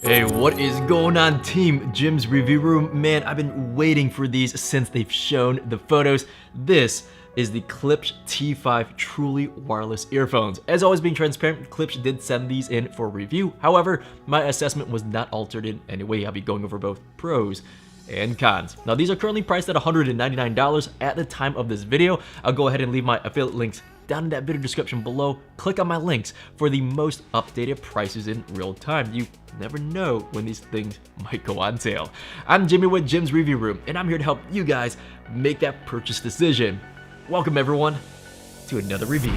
Hey, what is going on, team? Jim's review room. Man, I've been waiting for these since they've shown the photos. This is the Klipsch T5 truly wireless earphones. As always, being transparent, Klipsch did send these in for review. However, my assessment was not altered in any way. I'll be going over both pros and cons. Now, these are currently priced at $199 at the time of this video. I'll go ahead and leave my affiliate links down in that video description below. Click on my links for the most updated prices in real time. You never know when these things might go on sale. I'm Jimmy with Jim's Review Room, and I'm here to help you guys make that purchase decision. Welcome everyone to another review.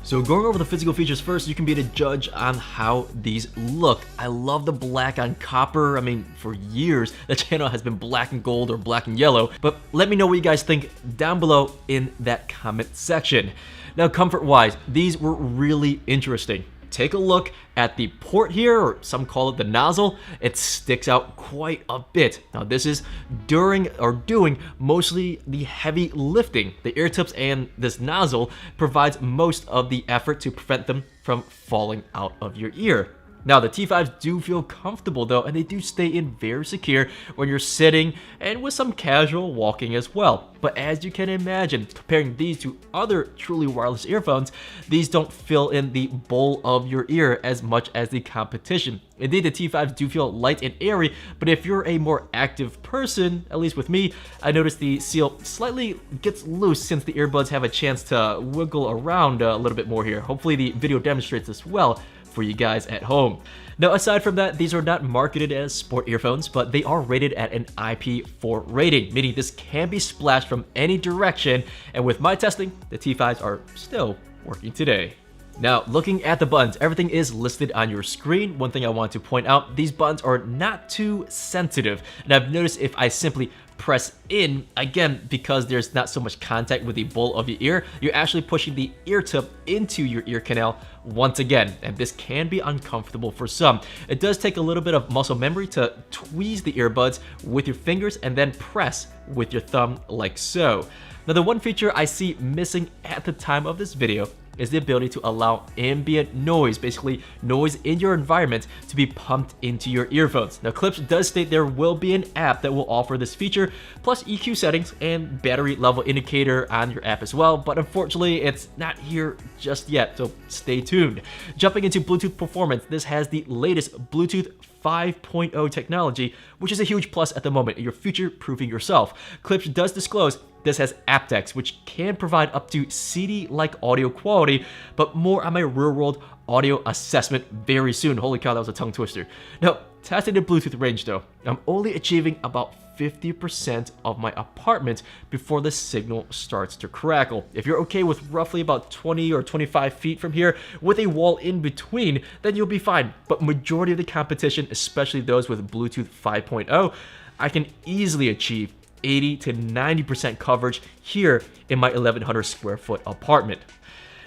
So going over the physical features first, you can be the judge on how these look. I love the black on copper. I mean, for years, the channel has been black and gold or black and yellow, but let me know what you guys think down below in that comment section. Now, comfort-wise, these were really interesting. Take a look at the port here, or some call it the nozzle. It sticks out quite a bit. Now, this is doing mostly the heavy lifting. The ear tips and this nozzle provides most of the effort to prevent them from falling out of your ear. Now, the T5s do feel comfortable though, and they do stay in very secure when you're sitting and with some casual walking as well. But as you can imagine, comparing these to other truly wireless earphones, these don't fill in the bowl of your ear as much as the competition. Indeed, the T5s do feel light and airy, but if you're a more active person, at least with me, I noticed the seal slightly gets loose since the earbuds have a chance to wiggle around a little bit more here. Hopefully the video demonstrates this well for you guys at home. Now, aside from that, these are not marketed as sport earphones, but they are rated at an IP4 rating, meaning this can be splashed from any direction, and with my testing, the T5s are still working today. Now, looking at the buttons, everything is listed on your screen. One thing I want to point out, these buttons are not too sensitive, and I've noticed if I simply press in, again, because there's not so much contact with the bowl of your ear, you're actually pushing the ear tip into your ear canal once again, and this can be uncomfortable for some. It does take a little bit of muscle memory to tweeze the earbuds with your fingers and then press with your thumb like so. Now, the one feature I see missing at the time of this video is the ability to allow ambient noise, basically noise in your environment, to be pumped into your earphones. Now, Klipsch does state there will be an app that will offer this feature, plus EQ settings and battery level indicator on your app as well, but unfortunately it's not here just yet, so stay tuned. Jumping into Bluetooth performance, this has the latest Bluetooth 5.0 technology, which is a huge plus at the moment. You're future-proofing yourself. Klipsch does disclose this has aptX, which can provide up to CD-like audio quality, but more on my real-world audio assessment very soon. Holy cow, that was a tongue twister. Now, testing the Bluetooth range though, I'm only achieving about 50% of my apartment before the signal starts to crackle. If you're okay with roughly about 20 or 25 feet from here with a wall in between, then you'll be fine. But majority of the competition, especially those with Bluetooth 5.0, I can easily achieve 80 to 90% coverage here in my 1,100 square foot apartment.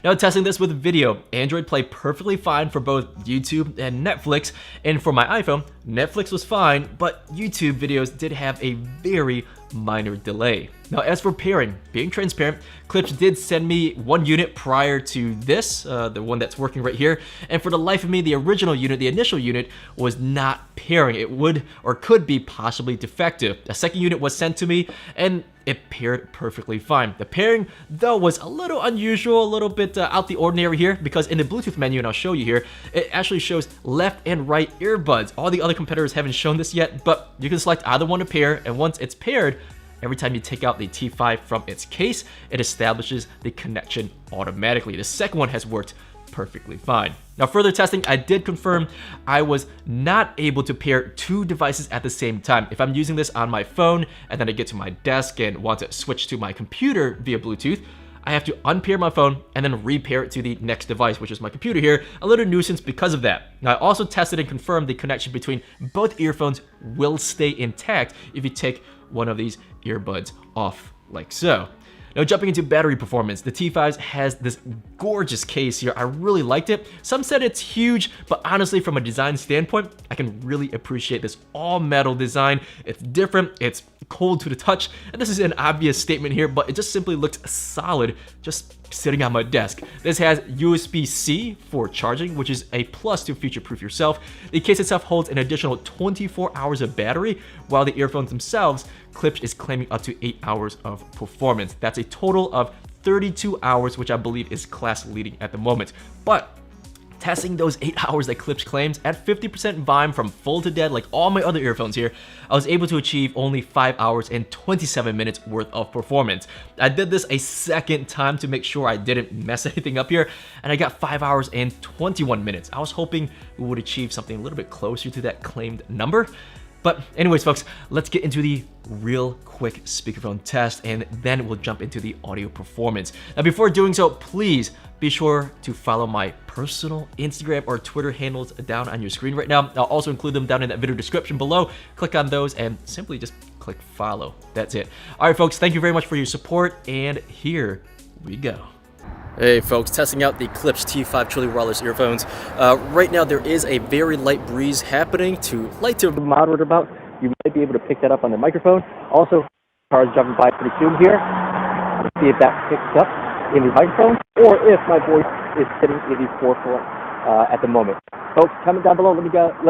Now, testing this with video, Android played perfectly fine for both YouTube and Netflix, and for my iPhone, Netflix was fine, but YouTube videos did have a very minor delay. Now, as for pairing, being transparent, Klipsch did send me one unit prior to this, the one that's working right here, and for the life of me, the original unit, the initial unit, was not pairing. It would or could be possibly defective. A second unit was sent to me, and it paired perfectly fine. The pairing, though, was a little unusual, a little bit out the ordinary here, because in the Bluetooth menu, and I'll show you here, it actually shows left and right earbuds. All the other competitors haven't shown this yet, but you can select either one to pair, and once it's paired, every time you take out the T5 from its case, it establishes the connection automatically. The second one has worked perfectly fine. Now, further testing, I did confirm I was not able to pair two devices at the same time. If I'm using this on my phone and then I get to my desk and want to switch to my computer via Bluetooth, I have to unpair my phone and then repair it to the next device, which is my computer here. A little nuisance because of that. Now, I also tested and confirmed the connection between both earphones will stay intact if you take one of these earbuds off like so. Now, jumping into battery performance, the T5s has this gorgeous case here. I really liked it. Some said it's huge, but honestly, from a design standpoint, I can really appreciate this all metal design. It's different, it's cold to the touch, and this is an obvious statement here, but it just simply looks solid, just sitting on my desk. This has USB-C for charging, which is a plus to future-proof yourself. The case itself holds an additional 24 hours of battery, while the earphones themselves, Klipsch is claiming up to 8 hours of performance. That's a total of 32 hours, which I believe is class-leading at the moment. But testing those 8 hours that Klipsch claims at 50% volume from full to dead like all my other earphones here, I was able to achieve only 5 hours and 27 minutes worth of performance. I did this a second time to make sure I didn't mess anything up here, and I got 5 hours and 21 minutes. I was hoping we would achieve something a little bit closer to that claimed number. But anyways, folks, let's get into the real quick speakerphone test, and then we'll jump into the audio performance. Now, before doing so, please be sure to follow my personal Instagram or Twitter handles down on your screen right now. I'll also include them down in that video description below. Click on those and simply just click follow. That's it. All right, folks, thank you very much for your support, and here we go. Hey folks, testing out the Klipsch T5 truly wireless earphones. Right now there is a very light breeze happening to moderate about. You might be able to pick that up on the microphone. Also, cars jumping by pretty soon here. Let's see if that picks up in the microphone or if my voice is sitting in the forefront at the moment. Folks, comment down below. Let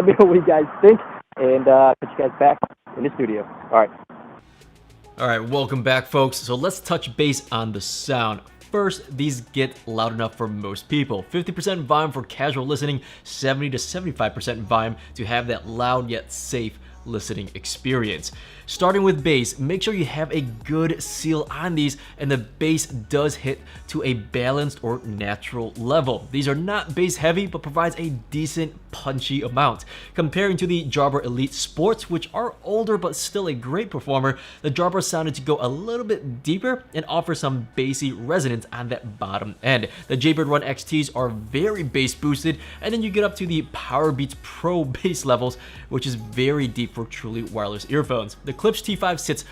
me know what you guys think, and put you guys back in the studio. All right, welcome back, folks. So let's touch base on the sound. First, these get loud enough for most people. 50% volume for casual listening, 70 to 75% volume to have that loud yet safe listening experience. Starting with bass, make sure you have a good seal on these and the bass does hit to a balanced or natural level. These are not bass heavy but provides a decent punchy amount. Comparing to the Jabra Elite Sports, which are older but still a great performer, the Jabra sounded to go a little bit deeper and offer some bassy resonance on that bottom end. The Jaybird One XTs are very bass boosted, and then you get up to the Powerbeats Pro bass levels, which is very deep for truly wireless earphones. The Klipsch T5 sits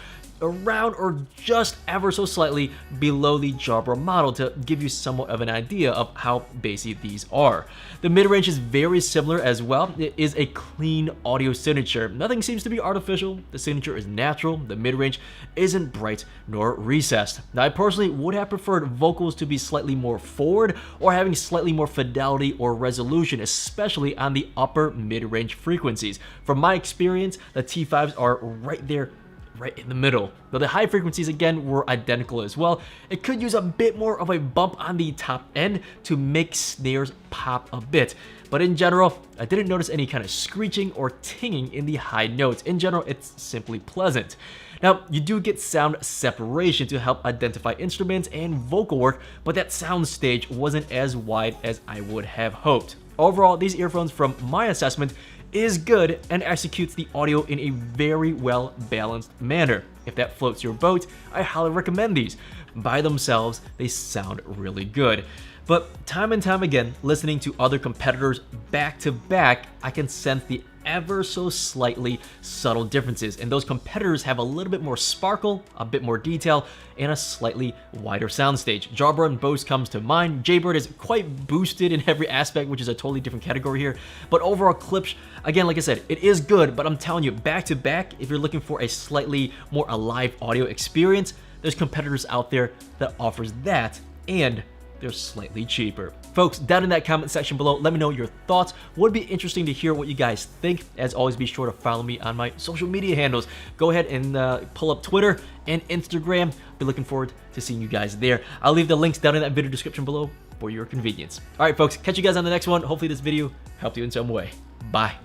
around or just ever so slightly below the Jabra model to give you somewhat of an idea of how bassy these are. The mid-range is very similar as well. It is a clean audio signature. Nothing seems to be artificial. The signature is natural. The mid-range isn't bright nor recessed. Now, I personally would have preferred vocals to be slightly more forward or having slightly more fidelity or resolution, especially on the upper mid-range frequencies. From my experience, the T5s are right there, right in the middle. Though the high frequencies again were identical as well, it could use a bit more of a bump on the top end to make snares pop a bit. But in general, I didn't notice any kind of screeching or tinging in the high notes. In general, it's simply pleasant. Now, you do get sound separation to help identify instruments and vocal work, but that sound stage wasn't as wide as I would have hoped. Overall, these earphones, from my assessment, is good and executes the audio in a very well balanced manner. If that floats your boat, I highly recommend these. By themselves, they sound really good. But time and time again, listening to other competitors back to back, I can sense the ever so slightly subtle differences, and those competitors have a little bit more sparkle, a bit more detail, and a slightly wider soundstage. Jabra and Bose comes to mind. Jaybird is quite boosted in every aspect, which is a totally different category here. But overall, Klipsch, again, like I said, it is good, but I'm telling you, back to back, if you're looking for a slightly more alive audio experience, there's competitors out there that offers that, and they're slightly cheaper. Folks, down in that comment section below, let me know your thoughts. Would be interesting to hear what you guys think. As always, be sure to follow me on my social media handles. Go ahead and pull up Twitter and Instagram. Be looking forward to seeing you guys there. I'll leave the links down in that video description below for your convenience. All right, folks, catch you guys on the next one. Hopefully this video helped you in some way. Bye.